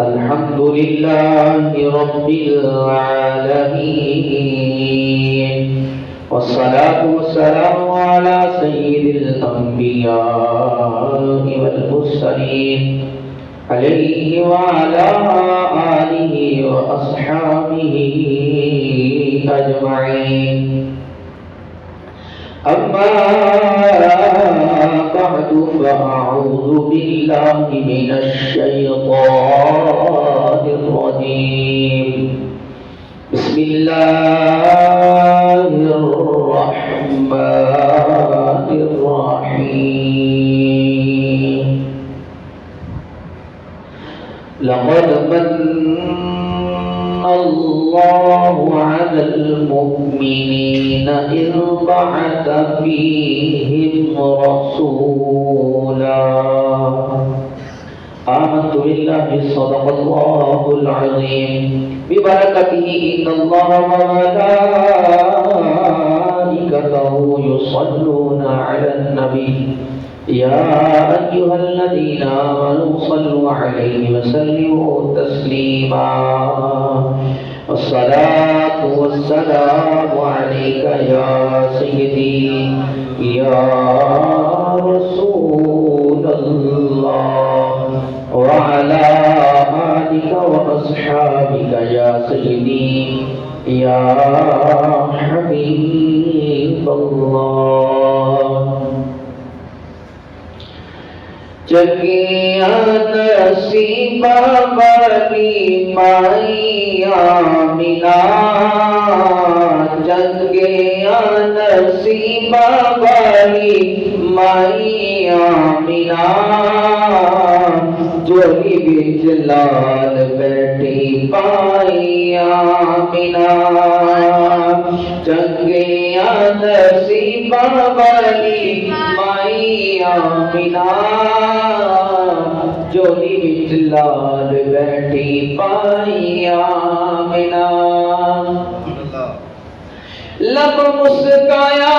الحمد لله رب العالمين، والصلاة والسلام على سيد الأنبياء والمرسلين عليه وعلى آله وأصحابه أجمعين. أما بعد فأعوذ بالله من الشيطان الرجيم. بسم الله الرحمن الرحيم. لقد من الله على المؤمنين إذ بعث فيهم رسولا. آمنت بالله صدق الله العظيم ببركته إن الله وملائكته يصلون على النبي يا أيها الذين آمنوا صلوا عليه وسلموا تسليما. الصلاة والسلام عليك يا سيدي يا رسول الله وعلى آلك وأصحابك يا سيدي يا حبيب الله. جگیا نصیبہ والی مائی آمنہ، جگیا نصیبہ والی مائی آمنہ، جولی بچ لال بیٹھی پائی آمنہ. جگیا نصیبہ والی مائی آمنہ، جولی بچ لال بیٹھی پائی آمنہ. لب مسکایا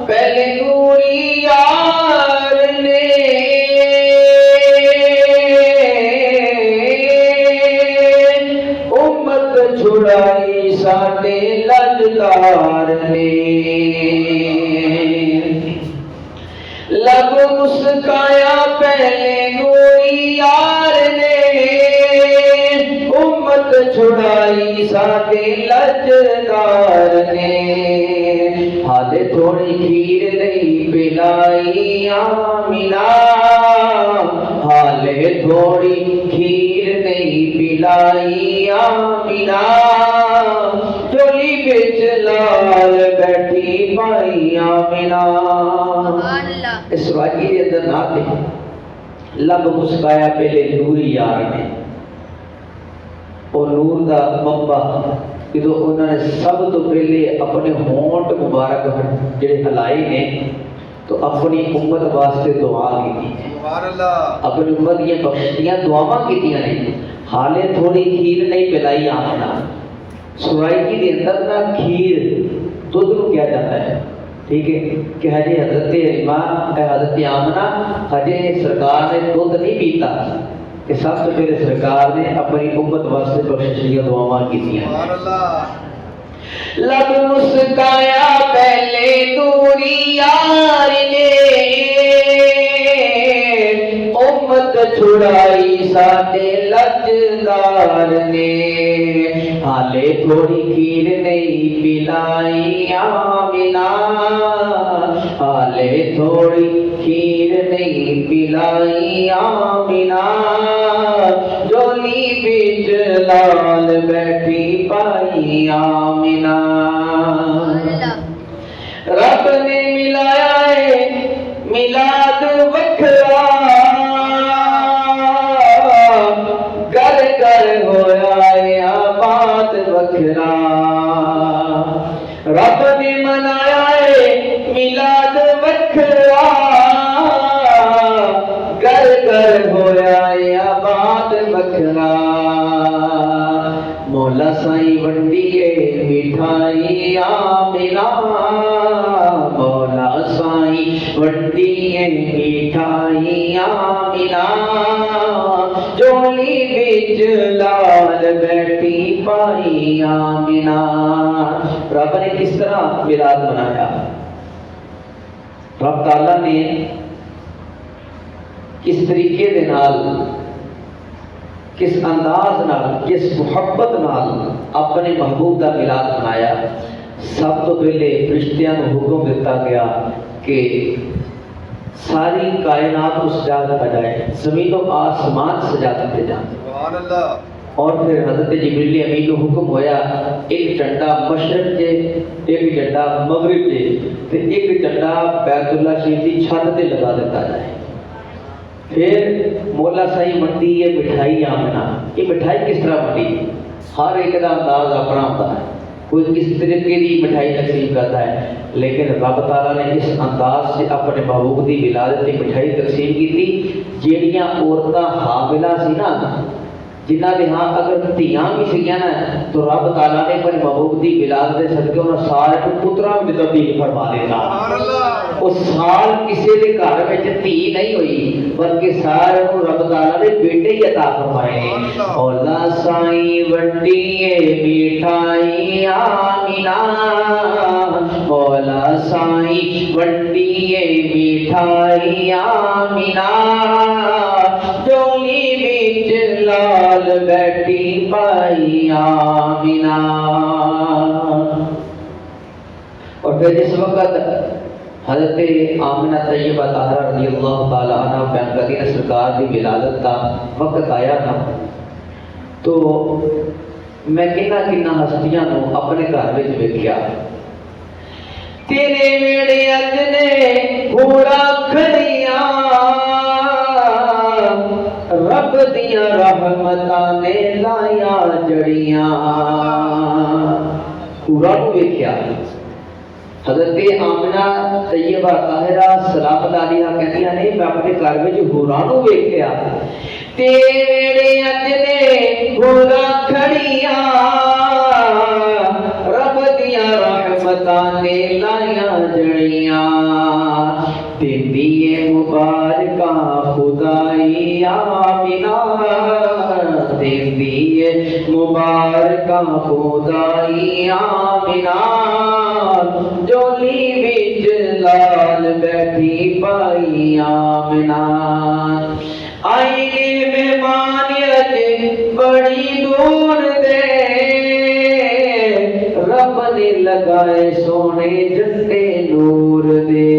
پہلے نوری یار نے، امت چھڑائی ساڈے لجدار نے. لب مسکایا پہلے نوری یار نے، امت چھڑائی ساڈے لجدار نے. ہالے تھوڑی کھیر نہیں پلائی آمنہ، ہالے تھوڑی کھیر نہیں پلائی آمنہ، جولی بچ لال بیٹھی پائی آمنہ. اس واقعے کے اندر نات ہے لب مسکایا پہلے نوری یار نے. اور نور دا منبع جدو انہوں نے سب تو پہلے اپنے ہونٹ مبارک جڑے ہلائی نے تو اپنی امت واسطے دعا کی، اپنی امت کی بخشیاں دعاواں کیتیاں نے. حالے تھوڑی کھیر نہیں پلائی آمنہ. سرائکی دے اندر نا کھیر دودھ کو کیا جاتا ہے، ٹھیک ہے کہ حجی حضرت امام حضرت آمنہ حجی سرکار نے دودھ نہیں پیتا کہ سب سے پہلے سرکار نے اپنی امت واسطے بخششیاں دعاواں کی تھی. لب مسکایا پہلے نوری یار نے، امت چھڑائی ساڈے لجدار نے. حالے تھوڑی کھیر نہیں پلائی آمنہ، حالے تھوڑی کھیر نہیں پلائی آمنہ، جولی بچ لال بیٹھی پائی آمنہ. رب نے ملایا ہے میلاد وکھرا، گھر گھر ہویا ہے آباد وکھرا. رب نے منایا ہے میلاد وکھرا، گھر گھر ہویا ہے آباد وکھرا. مولا سائی ونڈی ہے مٹھائی آمنہ، مولا سائی ونڈی ہے مٹھائی آمنہ، جولی بچ لال بیٹھی پائی آمنہ. رب نے کس طرح میلاد منایا؟ رب تعالیٰ نے کس طریقے دے نال، کس انداز نال، کس محبت نال اپنے محبوب دا میلاد منایا؟ سب تو پہلے فرشتیاں کو حکم دیتا گیا کہ ساری کائنات کو سجا دیا جائے، زمین و آسمان سجا دیتے جائیں. سبحان اللہ. اور پھر حضرت جبریل امین کو حکم ہویا ایک ڈنڈا مشرق سے، ایک ڈنڈا مغرب سے، تے ایک ڈنڈا بیت اللہ شریف کی چھت تے لگا دیتا جائے. پھر مولا سائی منڈی یہ مٹھائی آمنہ، یہ مٹھائی کس طرح بنی؟ ہر ایک کا انداز اپنا ہوتا ہے، کوئی کس طریقے کی مٹھائی تقسیم کرتا ہے، لیکن رب تعالیٰ نے اس انداز سے اپنے محبوب کی ولادت کی مٹھائی تقسیم کی تھی. جہاں عورتاں حاملہ سی نا، جنہ کے ہاں اگر دھیاں بھی سیاں نا، تو رب تعالیٰ نے اپنے محبوب کی ولادت کے صدقے انہوں سارے کو پتراں میں تبدیل فرما دیتا. اس سال کسی کے گھر میں دھی نہیں ہوئی، بلکہ سارے کو رب تعالیٰ نے بیٹے ہی عطا فرمائے ہیں. اولا سائی وڈی مٹھائی آمنہ، اولا سائی وڈی مٹھائی آمنہ، جولی بچ لال بیٹھی پائی آمنہ. اور پھر جس وقت حضرت آمنہ طیبہ طاہرہ رضی اللہ تعالیٰ عنہ بیان کرتی ہیں سرکار کی ولادت کا وقت آیا تھا، تو میں کنا ہستیاں نو اپنے گھر وچ ویکھیا. تیرے ویڑے اجنے گھوڑا کھڑیاں، رب دیاں رحمتاں نے لائیاں جڑیاں. پورا کو ویکھیا. حضرت آمنہ طیبہ طاہرہ سلام اللہ علیہا کہندیاں نے میں اپنے گھر وچ ہوراں نوں ویکھیا. تیرے اجنے گھوڑا کھڑیاں، رب دیاں رحمتاں نے لائیاں جڑیاں. دیندی مبارکاں خدائی آمنہ، دیندی مبارکاں خدائی آمنہ، جولی بچ لال بیٹھی پائی آمنہ. آئی نے مہمان اج بڑی دور دے، رب نے لگائے سونے جھنڈے نور دے.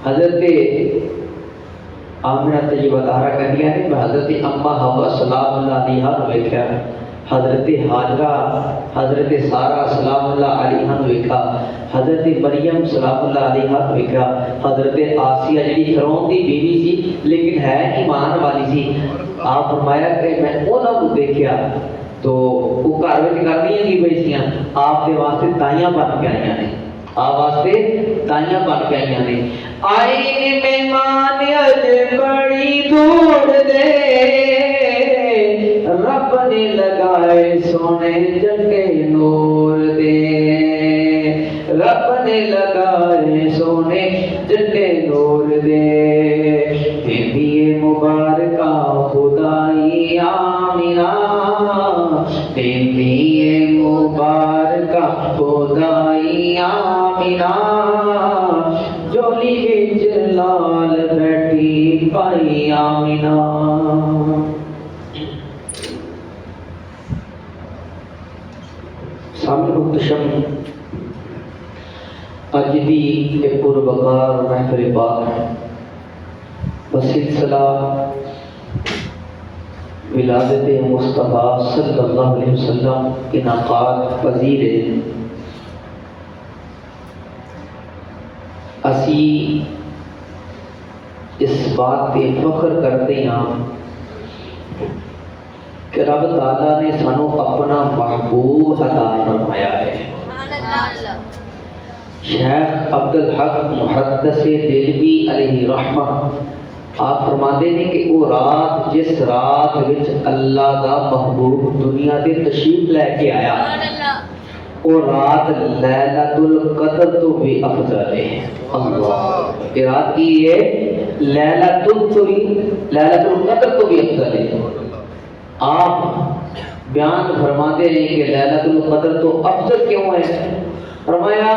حضرت آمنہ طیبہ طاہرہ کہندیاں نے میں حضرت اما حوا سلام اللہ علیہا نوں ویکھیا، حضرت حاجرہ، حضرت سارہ سلام اللہ علیہا نوں ویکھا، حضرت مریم سلام اللہ علیہا نوں ویکھا، حضرت آسیہ جڑی فرعون دی بیوی سی لیکن ہے ایمان والی سی. آپ فرمایا کہ میں انہاں کو دیکھیا تو وہ گھر وچ کرنیاں کی پئی سیاں، آپ دے واسطے تائیاں بن کے آئیاں نے، آپ واسطے تائیاں بن کے آئیاں نے. آئی مہمان اج بڑی دور دے، رب نے لگائے سونے جھنڈے نور دے، رب نے لگائے سونے جھنڈے نور دے. دیندی مبارکاں خدائی آمنہ، دیندی مبارکاں خدائی آمنہ، جولی بچ لال بیٹھی پائی آمنہ. سامنے محتشم اج دی پروقار محفل پاک بسلسلہ ولادت مصطفیٰ صلی اللہ علیہ وسلم انعقاد پذیر ہے. اسی اس بات پہ فخر کرتے ہیں کہ رب تعالیٰ نے سانو اپنا محبوب عطا فرمایا ہے. شیخ عبدالحق محدث دہلوی علیہ رحمہ آپ فرماتے ہیں کہ وہ رات جس رات وچ اللہ دا محبوب دنیا دے تشریف لے کے آیا، وہ رات لیلۃ القدر تو بھی افضل ہے۔ اللہ، یہ رات کی ہے لیلۃ القدر تو بھی افضل ہے۔ آپ بیان فرماتے ہیں کہ لیلۃ القدر تو افضل کیوں ہے؟ فرمایا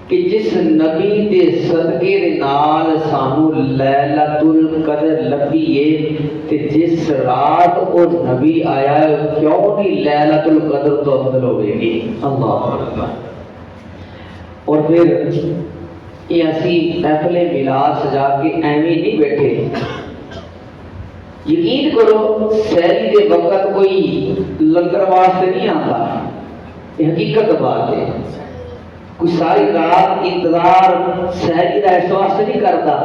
کہ جس نبی دے صدقے دے نال سانو لیلۃ القدر لبھی ہے تے جس رات او نبی آیا ہے کیوں نہیں لیلۃ القدر تو افضل ہوے گی؟ اللہ اکبر۔ اور پھر یہ اسی محفل میلاد سجا کے ایویں نہیں بیٹھے، یقین کرو سحری دے وقت کوئی لنگر واسطے نہیں آتا، یہ حقیقت بات ہے۔ کوئی ساری رات انتظار سحری کا اس واسطے نہیں کرتا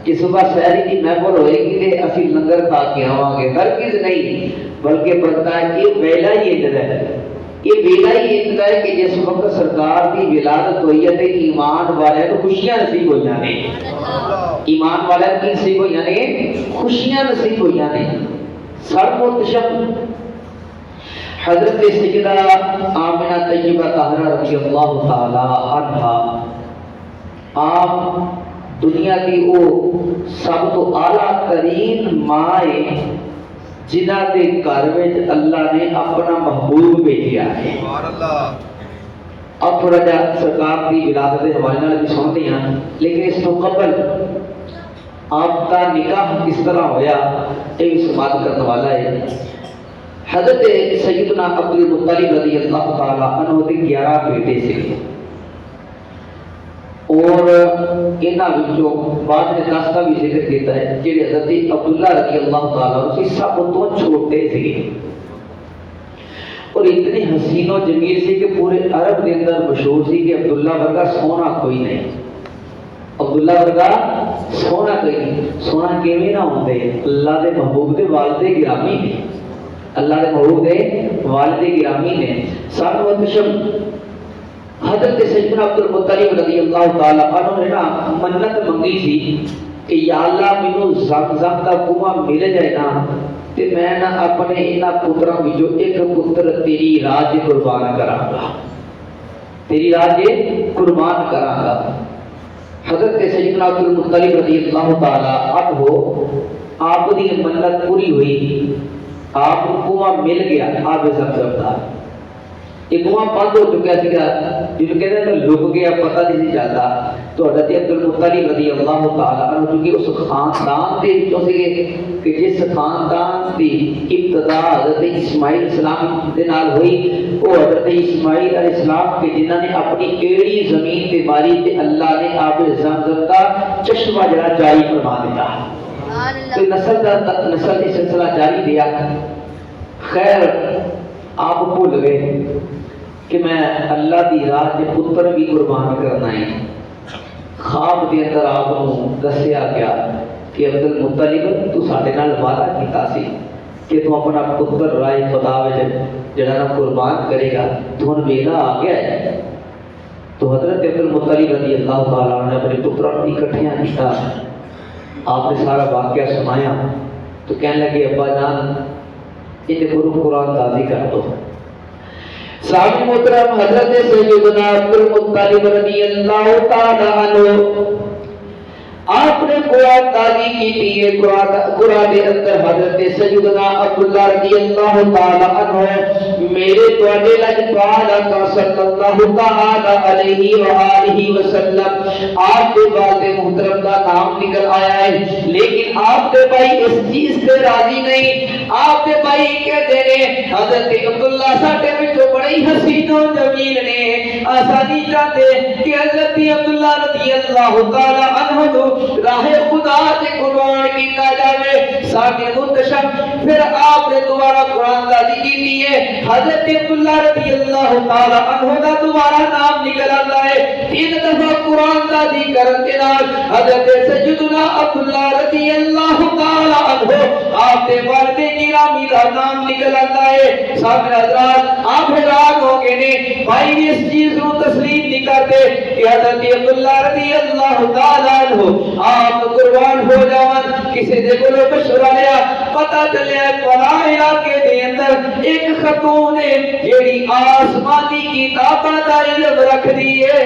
کہ صبح سحری کی محفل ہوئے گی تے اسی لنگر کھا کے آواں گے، ہرگز نہیں، بلکہ پڑھتا ہے کہ ویلا ہی اتنا ہے، یہ ویلا ہی اتنا ہے کہ جس وقت سرکار کی ولادت ہوئی ہے تے ایمان والے کو خوشیاں نصیب ہوئی نے، ایمان والے کی نصیب ہوئی نے، خوشیاں نصیب ہوئی نے۔ سر مرتشم حضرت سیدہ آمنہ طیبہ طاہرہ رضی اللہ تعالی عنہا، آپ دنیا کی وہ سب تو اعلیٰ ترین ماں ہے جنہ دے گھر وچ اللہ نے اپنا محبوب بھیجا ہے۔ اب تھوڑا جا سرکار کی ولادت کے حوالے نال بھی سنتے ہیں، لیکن اس تو قبل آپ کا نکاح کس طرح ہویا یہ بھی سماعت کرنے والا ہے۔ حضرت سیدنا عبد المطلب رضی اللہ تعالی عنہ کے 11 بیٹے سے اور انہاں وچوں بعد میں 10 کا بھی ذکر کیتا ہے کہ حضرت عبداللہ رضی اللہ تعالی عنہ سب تو چھوٹے تھے اور اتنے حسین و جمیل سے کہ پورے عرب کے اندر مشہور سی کہ عبداللہ ورگا سونا کوئی نہیں، عبداللہ ورگا سونا کوئی نہیں۔ سونا کیویں نہ ہوندے؟ اللہ دے محبوب دے والد گرامی نے، اللہ دے محبوب دے والد گرامی نے۔ سات وتشم حضرت سیدنا عبد المطلب رضی اللہ تعالی عنہ نے نا منت منگی تھی کہ یا اللہ مینوں زمزم کا کنواں مل جائے نا تے میں نا اپنے انہاں پتراں وچوں ایک پتر تیری راہ تے قربان کراں گا، تیری راہ تے قربان کراں گا۔ حضرت سیدنا عبد المطلب رضی اللہ تعالی عنہ آپ دی منت پوری ہوئی، آپ کو کنواں مل گیا آب زمزم کا۔ یہ کنواں بند ہو چکا سی، جنہوں کہتے ہیں لک گیا پتہ نہیں چلتا، تو حضرت عبد المطلب رضی اللہ تعالی عنہ چونکہ اس خاندان کے وچوں سے کہ جس خاندان کی ابتدا حضرت اسماعیل السلام کے نال ہوئی، وہ حضرت اسماعیل علیہ السلام کے جنہوں نے اپنی ایڑی زمین پہ ماری تے اللہ نے آب زمزم کا چشمہ جڑا جاری فرما دیا، تو نسل کی سلسلہ جاری دیا۔ خیر آپ بھول گئے کہ میں اللہ دی راہ کے پتر بھی قربان کرنا ہے۔ خواب کے اندر آپ کو دسیا گیا کہ عبد المطلب تو ساڈے نال وعدہ کیتا سی کہ تو اپنا پتر رائے خدا وچ جڑا نا قربان کرے گا، تو ہن ویلا آ گیا ہے۔ تو حضرت عبد المطلب رضی اللہ تعالی عنہ نے اپنے پتراں کو اکٹھیاں کیتا، آپ نے سارا واقعہ سنایا، تو کہنے لگے ابا جان یہ قرآن تازی کر دو۔ صاحب محترم حضرت سیدنا عبد المطلب رضی اللہ تعالی عنہ آپ نے قرآن تازی کی تھی۔ قرآن کے اندر حضرت سیدنا عبداللہ رضی اللہ تعالی عنہ میرے توڑے لجپال کا صلی اللہ تعالی علیہ وآلہ وسلم آپ کے والد محترم کا نام نکل آیا ہے، لیکن آپ کے بھائی اس چیز سے راضی نہیں۔ آپ کے بھائی کہتے ہیں حضرت عبداللہ ساٹے وچوں بڑی حسین و جمیل نے، آسانی چاہتے کہ حضرت عبداللہ رضی اللہ تعالی عنہ جو راہ خدا سے قربان کیتا جاوے۔ ساکن منتشم پھر آپ نے دوبارہ قرآن تازی کی ہے، حضرت عبداللہ رضی اللہ تعالی عنہ کا دوبارہ نام نکل آتا ہے۔ تین دفعہ قرآن تازی کرن کے نال حضرت سیدنا عبداللہ رضی اللہ تعالی عنہ آپ نے والد گرامی کا نام نکل آتا ہے۔ سامنے حضرات آپ حیران ہو گئے نے، بھائی بھی اس چیز کو تسلیم نہیں کرتے کہ حضرت عبداللہ رضی اللہ تعالی عنہ آپ قربان ہو جاون کسی دے کولوں مشورہ لیا پتہ چلیا قرآن علاقے دے اندر ایک خاتون ہے جیڑی آسمانی کتاباں دا علم رکھدی ہے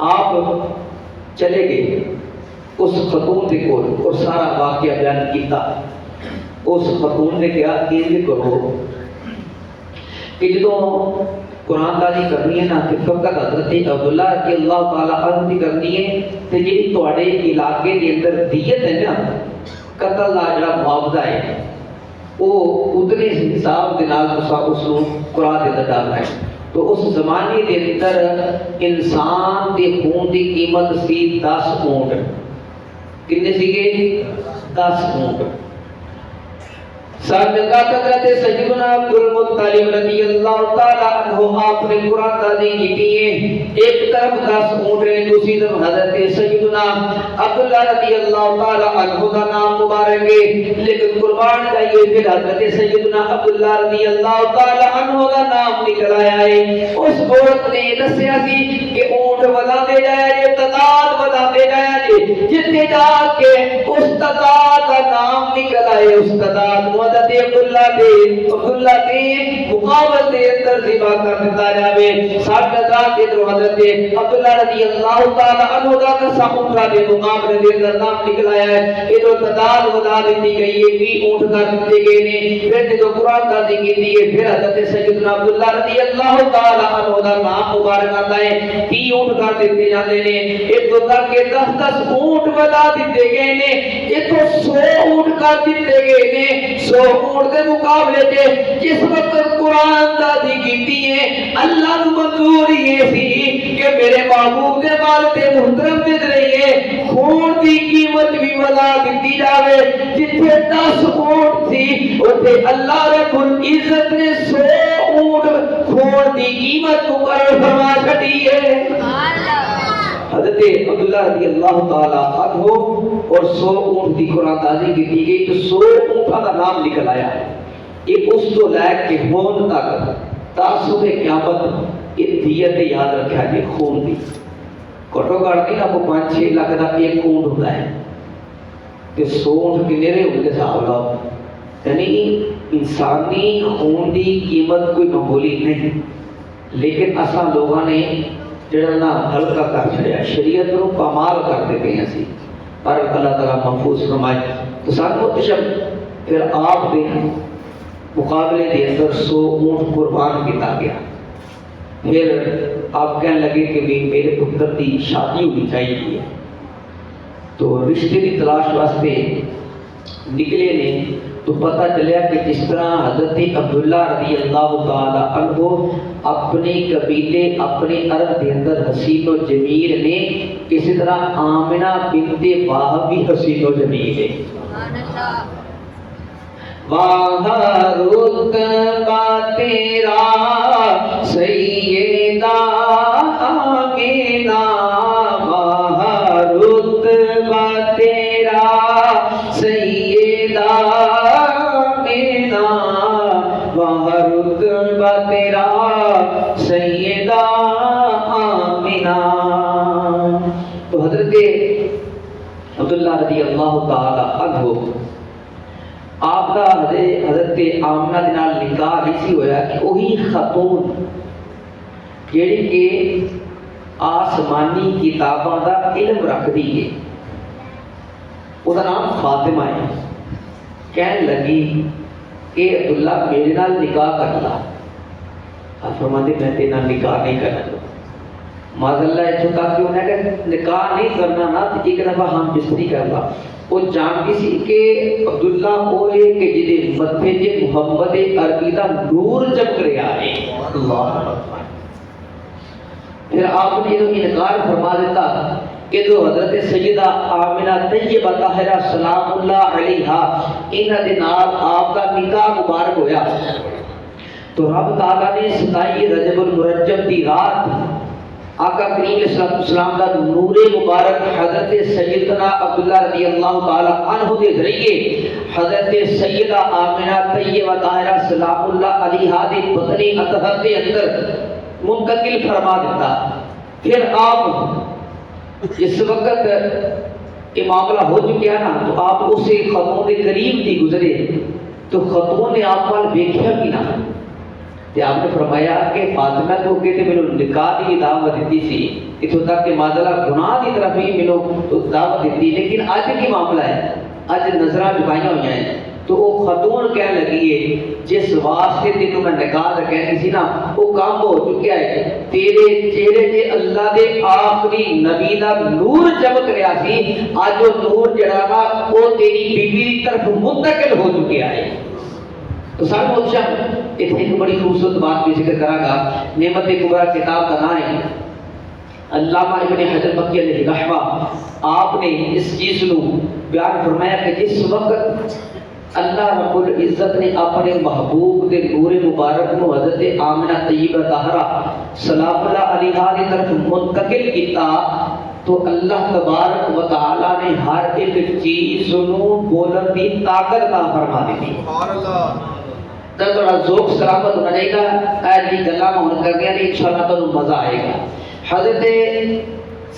آپ چلے گئے اس خاتون دے کول اور سارا واقعہ بیان کیتا اس خاتون نے کہا انج کرو کہ جدوں قرآن داری کرنی ہے نا کہ فقط حضرت عبداللہ رضی اللہ تعالیٰ عنہ کی کرنی ہے تو جی تواڈے علاقے کے اندر دیت ہے نا قتل دا جڑا معاوضہ ہے وہ اتنے حساب دے نال تساں اس نوں قرآن دے اندر ڈالنا ہے تو اس زمانے دے اندر انسان دے خون دی قیمت سی 10 اونٹ کتنے سیگے 10 اونٹ سابقہ حضرت سیدنا عبدالمطلب رضی اللہ تعالی عنہ آپ نے قرآن تعلیم کی ہے ایک طرف 10 اونٹ ہے دوسری طرف حضرت سیدنا عبداللہ رضی اللہ تعالی عنہ کا نام مبارک ہے لیکن قربان جائیے پھر حضرت سیدنا عبداللہ رضی اللہ تعالی عنہ کا نام نکل آیا ہے اس عورت نے دسیا سی کہ اونٹ بڑھاتے جائے تعداد بڑھاتے جائے جتنے جا کے اس تعداد کا نام نکل آئے اس تعداد حضرت عبداللہ کے مقابل دے اندر ذبح کر دیتا جاوے ساتھ ذات کے در حضرت عبداللہ رضی اللہ تعالی عنہ کا قسم اٹھا دے مقابلے دے اندر نام نکل آیا ہے یہ جو تعداد بتا دیتی گئی ہے 20 اونٹ کر دیتے گئے نے پھر جو قرآن تعالی کی دی ہے پھر حضرت سیدنا عبداللہ رضی اللہ تعالی عنہ کا نام مبارک آتا ہے 30 اونٹ کر دیتے جاتے نے ایک دو تک کے 10 اونٹ بتا دیتے گئے نے ایک تو 100 اونٹ کر دیتے گئے نے 100 اونٹ کے مقابلے کے جس وقت قرآن دادی کیتی ہے اللہ نو منظور یہ سی کہ میرے محبوب دے والد محترم دے رہی ہے خون دی قیمت بھی بتا دیتی جاوے جتھے 10 اونٹ تھی اوتھے اللہ رب العزت نے 100 اونٹ خون دی قیمت مقرر فرما چھڈی ہے حضرت عبداللہ رضی اللہ تعالی عنہ اور 100 اونٹ دی قرآن تازی کی دی گئی تو 100 اونٹاں کا نام نکل آیا یہ اس تو لائق کہ ہون تک تاسب قیامت یہ دیت یاد رکھا جی خون دی کٹو کاٹ نہیں آپ کو 5-6 لاکھ کا ایک اونٹ ہوتا ہے کہ 100 اونٹ کنے رہے ان کے صاحب لاؤ یعنی انسانی خون دی قیمت کوئی معمولی نہیں لیکن اساں لوگوں نے جڑا نا ہلکا کر چھڑیا شریعت نو پامال کر دے گئے اسی پر اللہ تعالی محفوظ فرمائے تو ساتھ متشب پھر آپ دے مقابلے دے اندر 100 اونٹ قربان کیتا گیا پھر آپ کہنے لگے کہ میرے پتر دی شادی ہونی چاہیے تو رشتے کی تلاش واسطے نکلے نے تو پتہ چلیا کہ جس طرح حضرت عبداللہ رضی اللہ تعالی عنہ اپنے قبیلے اپنے عرب کے اندر حسین و جمیل نے اسی طرح آمنہ بنت وہب بھی حسین و جمیل ہے وہاں رتبہ تیرا سیدہ آمنہ وہاں رتبہ تیرا سیدہ آمنہ وہاں رتبہ تیرا سیدہ آمنہ تو حضرت عبداللہ رضی اللہ تعالی عنہ آپ کا حضرت آمنہ دے نال نکاح ایسی ہویا کہ وہی خاتون جیڑی کہ آسمانی کتاباں دا علم رکھدی ہے وہ دا نام فاطمہ ہے کہنے لگی کہ عبداللہ میرے نال نکاح کر لا آپ فرماتے میں تیرے نال نکاح نہیں کرنا چاہتا معاذ اللہ ایسا تھا کہ انہیں کہ نکاح نہیں کرنا نا تو ایک دفعہ ہم بستری کر لا وہ جان کسی کہ عبداللہ ہوئے کہ جدے مدھے جے محمد عربی دا نور جب کرے آئے پھر آپ نے جو انکار فرما دیتا کہ جو حضرت سیدہ آمنہ طیبہ طاہرہ سلام اللہ علیہا انہ دے نال آپ کا نکاح مبارک ہویا تو رب تعالیٰ نے 27 رجب المرجب دی رات آقا کریم علیہ السلام کا نور مبارک حضرت سیدنا عبداللہ رضی اللہ تعالی عنہ دے ذریعے حضرت سیدہ آمنہ طیبہ طاہرہ سلام اللہ علیہا دے بدن اطہر دے اندر منتقل فرما دیتا پھر آپ اس وقت یہ معاملہ ہو چکا نا تو آپ اسے خاتون کے قریب تھی گزرے تو خاتون نے آپ وال دیکھا بھی نہ تے آپ نے فرمایا کہ فاطمہ کو کہتے ملو نکاح کی دعوت دیتی سی اتوں تک کہ معذرہ گناہ کی طرف ہی ملو تو دعوت دیتی، لیکن آج کی معاملہ ہے اج نظریں جھکائیاں ہوئی ہیں تو وہ خاتون کہنے لگی ہے جس واسطے تینوں میں نکاح کہنی سی نا وہ کام ہو چکا ہے، تیرے چہرے تے اللہ دے آخری نبی دا نور چمک رہا سی، اج وہ نور جڑا وا وہ تیری بیوی دی طرف منتقل ہو چکا ہے۔ تو سارے مدشاہ اتنے ایک بڑی خوبصورت بات بھی ذکر کرا گا، نعمت کبریٰ کتاب کا نام ہے علامہ ابن حجر مکی علیہ رحمہ، آپ نے اس چیز کو بیان فرمایا کہ جس وقت اللہ رب العزت نے اپنے محبوب کے نور مبارک کو حضرت آمنہ طیبہ طاہرہ سلام اللہ علیہا کی طرف منتقل کیتا تو اللہ تبارک و تعالی نے ہر ایک چیز نو بولن دی طاقت عطا فرما دی۔ سبحان اللہ۔ تو تھوڑا ذوق سلامت ہونا چاہیے گا، ایسی گلاں ہون کر گیا نہیں انشاءاللہ تو مزہ آئے گا۔ حضرت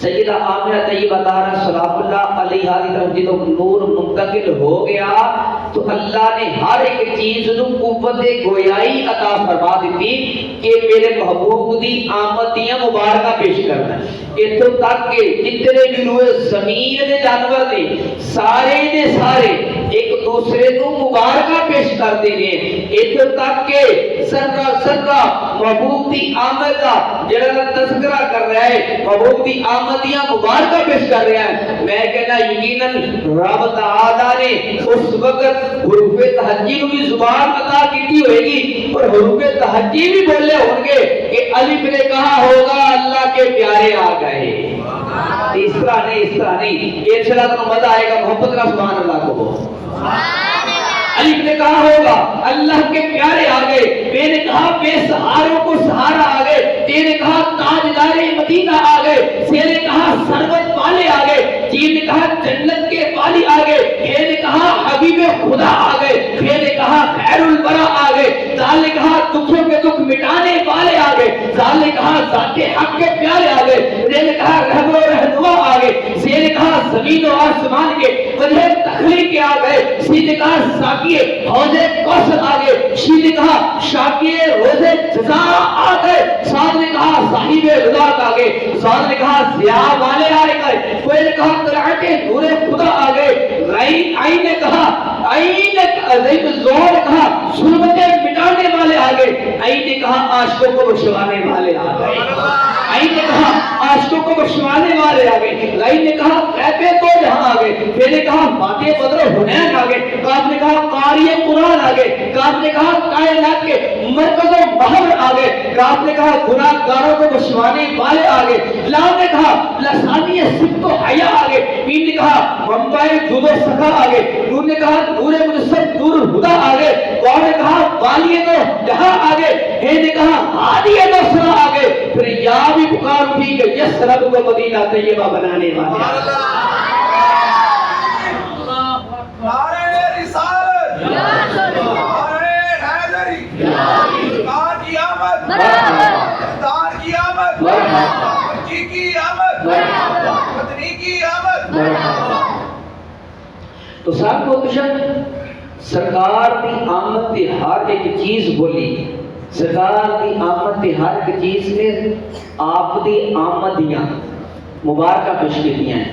سیدہ آمنہ طیبہ طاہرہ سلام اللہ علیہا کی طرف جب نور منتقل ہو گیا تو اللہ نے ہر ایک چیز نو قوت گویائی عطا فرما دیتی کہ میرے محبوب دی آمدیاں مبارکہ پیش کرنا ہے۔ اتوں تک کہ جتنے بھی روئے زمین دے جانور نے سارے دے سارے ایک دوسرے کو مبارکہ پیش کرتے ہیں، اتوں تک کہ ذرہ ذرہ محبوب دی آمد کا جڑا تذکرہ کر رہا ہے، محبوب دی آمدیاں مبارکہ پیش کر رہا ہے۔ میں کہنا یقیناً رب تعالیٰ نے اس وقت حروف تہجی کو بھی زبان عطا کی ہوئے گی اور حروف تہجی بھی بولے ہوں گے کہ الف نے کہا ہوگا اللہ کے پیارے آ گئے، اس طرح نہیں ایک چلا تو مزہ آئے گا، محبت کا سبحان اللہ کو الف نے کہا ہوگا اللہ کے پیارے آ گئے، بے نے کہا بے سہاروں کو سہارا آ گئے، تے نے کہا تاجدار مدینہ آ گئے، سے نے کہا سروت والے آ گئے، جی نے کہا جنت کے والی آ گئے، یہ نے کہا حبیب خدا آ گئے، یہ نے کہا خیر البرا آ گئے، زال نے کہا دکھوں کے دکھ مٹانے والے آ گئے، زال نے کہا ذات حق کے پیارے آ گئے، یہ نے کہا رہبر و رہنما آ گئے، سے نے کہا زمین و آسمان کے وجہ تخلیق آ گئے، سی نے کہا ساقی حوض کوثر آ گئے، شی نے کہا شاکی روز جزا آ گئے، سعد نے کہا صاحب رضا آ گئے، سعد نے کہا ضیاء والے آئے گئے، کوئی نے کہا طلعت نور خدا آ گئے، عین نے کہا زور نے کہا ظلمتیں مٹانے والے آ گئے، عین نے کہا عاشقوں کو بخشوانے والے آ گئے، عین نے کہا عاشقوں کو بخشوانے والے آ گئے، عین نے کہا غیب تو جہاں آ گئے، پھر نے کہا فاتح بدر حنین آ گئے، کاف نے کہا قاری قرآن آ گئے، کاف نے کہا کائنات کے مرکز و محور آ گئے، کاف نے کہا گناہ گاروں کو بخشوانے والے آ گئے، لام نے کہا لسانی صدق و حیا آ گئے، میم نے کہا منبع جود و سخا آ گئے، نور نے کہا نور مجسم نور الہدا آ گئے، واو نے کہا والی تو جہاں آ گئے، ہے نے کہا ہادی نصرہ آ گئے، پھر یا بھی پکار اٹھی کہ یس رب کو مدینہ طیبہ بنانے والے نعرہ رسالت، نعرہ حیدری، سرکار کی آمد، سردار کی آمد، مکی کی آمد، مدنی کی آمد۔ تو صاحب کو کشن سرکار دی آمد دی ہر ایک چیز بولی، سرکار دی آمد دی ہر ایک چیز نے آپ دی آمدیاں مبارکہ پیش کی ہیں،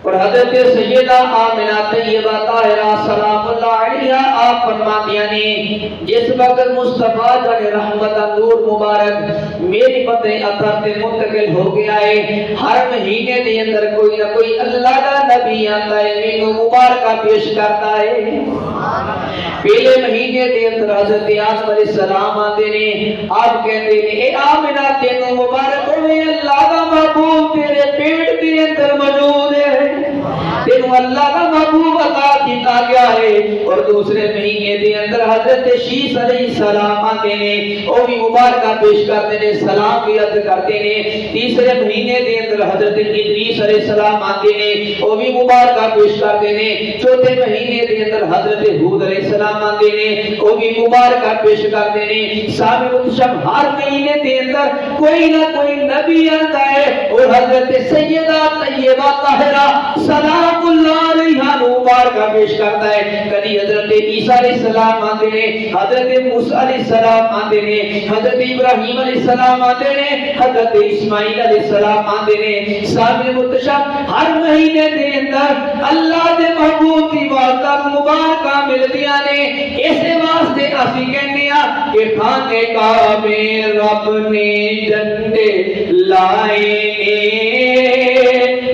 اور حضرت سیدہ آمنہ طیبہ طاہرہ سلام اللہ علیہا آپ فرماتی ہیں جس وقت مصطفیٰ جان رحمت نور مبارک میری پتہ اثر تے منتقل ہو گیا ہے، ہر مہینے دے اندر کوئی نہ کوئی اللہ کا نبی آتا ہے مینوں مبارکہ پیش کرتا ہے۔ پہلے مہینے دے اندر حضرت آدم علیہ السلام آتے نے، آپ کہتے ہیں اے آمنہ تینوں مبارک ہوئے اللہ کا محبوب تیرے پیٹ دے اندر موجود ہے، تینوں اللہ کا محبوب عطا کیتا گیا ہے۔ اور دوسرے مہینے دے اندر حضرت شیس علیہ السلام آتے نے، وہ بھی مبارکہ پیش کرتے نے، سلام بھی عرض کرتے نے۔ تیسرے مہینے دے اندر حضرت ادریس علیہ السلام آتے نے، وہ بھی مبارکہ پیش کرتے نے۔ چوتھے مہینے دے اندر حضرت ہود علیہ السلام آتے نے، وہ بھی مبارکہ پیش کرتے نے۔ سامع متشم ہر مہینے دے اندر کوئی نہ کوئی نبی آتا ہے، اور حضرت سیدہ طیبہ طاہرہ سلام مبارکہ پیش کرتا ہے. کبھی حضرت عیسیٰ علیہ السلام آتے ہیں, حضرت موسیٰ علیہ السلام آتے ہیں, حضرت ابراہیم علیہ السلام آتے ہیں, حضرت اسماعیل علیہ السلام آتے ہیں. سامنے متشب ہر مہینے دے اندر اللہ دے محبوب دی بارگاہ مبارکہ ملدیاں نے. اس واسطے اسی کہنے ہاں کہ خانے کعبے رب نے جھنڈے لائے نے,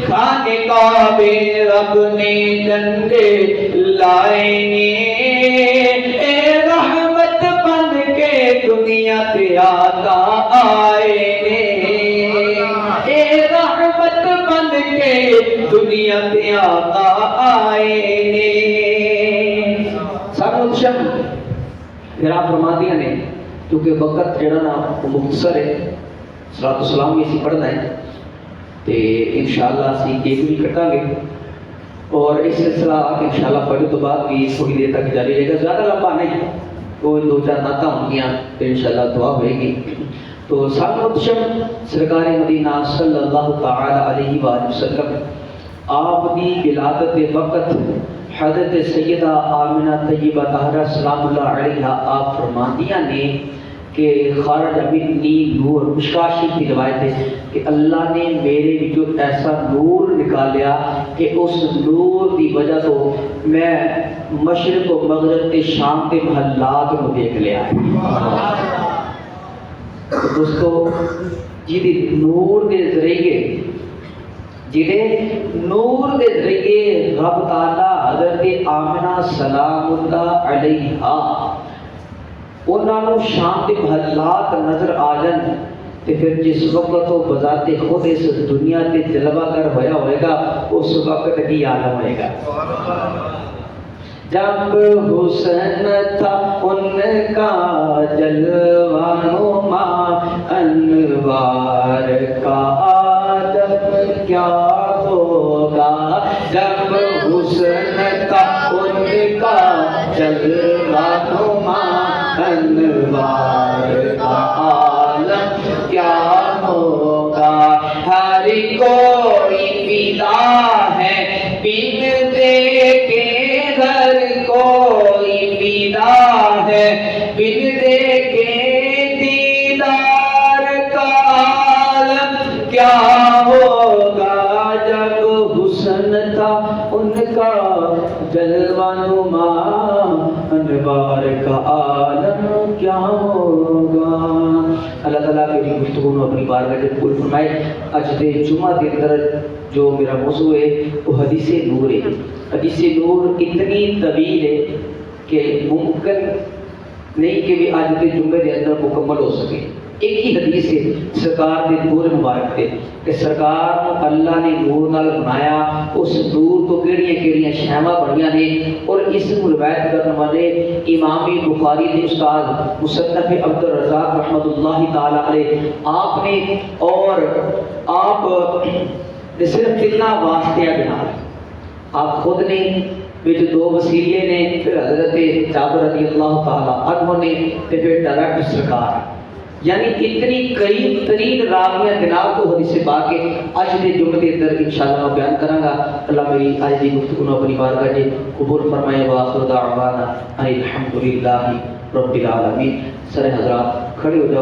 خانے کعبے رب نے جھنڈے لائے نے. اے رحمت بن کے دنیا تے آقا آئے نے, اے رحمت بن کے دنیا تے آقا آئے نے. سانو شب پھر آپ فرما دیا نے کیونکہ وقت جڑا نا وہ مختصر ہے, صلاۃ السلام بھی اسی پڑھنا ہے تے انشاءاللہ اسی ایک بھی کٹا گے اور اس سلسلہ انشاءاللہ پڑھنے تو بعد بھی تھوڑی دیر تک جاری رہے گا, زیادہ لمبا نہیں, کوئی 2-4 نعتیں ہوں گی پھر انشاءاللہ دعا ہوئے گی. تو ساتھ شب سرکار مدینہ صلی اللہ تعالی علیہ وآلہ وسلم آپ دی ولادت وقت حضرت سیدہ آمنہ طیبہ طاہرہ سلام اللہ علیہ آپ فرماندیاں نے کہ خارج منی نور. مشکوٰۃ شریف کی روایت ہے کہ اللہ نے میرے جو ایسا نور نکالیا کہ اس نور کی وجہ تو میں مشرق و مغرب کے شام کے محلات کو دیکھ لیا ہے. دوستو جی نور کے ذریعے نور کے ذریعے رب تعالیٰ حضرت آمنہ سلام اللہ علیہا انہوں نے شام کے محلات نظر آ جان تے پھر جس وقت وہ بذات خود اس دنیا تے جلوہ گر ہویا ہوئے گا اس وقت کی عالم ہوئے گا. جب حسن تھا ان کا جلوہ نما انوار کا عالم کیا ہوگا. جب حسن تھا ان کا جلوہ نما انوار کا عالم کیا ہوگا. ہر کوئی فدا ہے بن دیکھے ہر کوئی فدا ہے بن دیکھے دیدار کا عالم کیا ہوگا. جب حسن تھا ان کا جلوہ نما انوار کا عالم کیا ہوگا. اللہ تعالیٰ میری گفتگو میں اپنی بارگاہ میں قبول فرمائے. آج دے جمعہ کے اندر جو میرا موضوع ہے وہ حدیث نور ہے. حدیث نور اتنی طویل ہے کہ ممکن نہیں کہ بھی آج کے جمعے کے اندر مکمل ہو سکے. ایک ہی حدیث ہے سرکار دے نور مبارک تے کہ سرکار اللہ نے نور نال بنایا, اس نور تو کیڑیاں شیواں بڑیاں نے. اور اس روایت کرنے والے امام بخاری کے استاد مصنف عبد الرزاق رحمۃ اللہ تعالی علیہ آپ نے اور آپ نے صرف کتنا واسطہ بنا آپ خود نے جو 2 وسیلے نے, پھر حضرت جابر رضی اللہ تعالی عنہ نے, پھر ڈائریکٹ سرکار, یعنی اتنی قریب ترین راویاں جناب کو حدیث پاک کے آج کے جمعے کے اندر انشاءاللہ میں بیان کروں گا. اللہ میری آج کی گفتگو کو اپنی بارگاہ میں قبول فرمائے. وآخر دعوانا الحمدللہ رب العالمین. سارے حضرات کھڑے ہو جاؤ.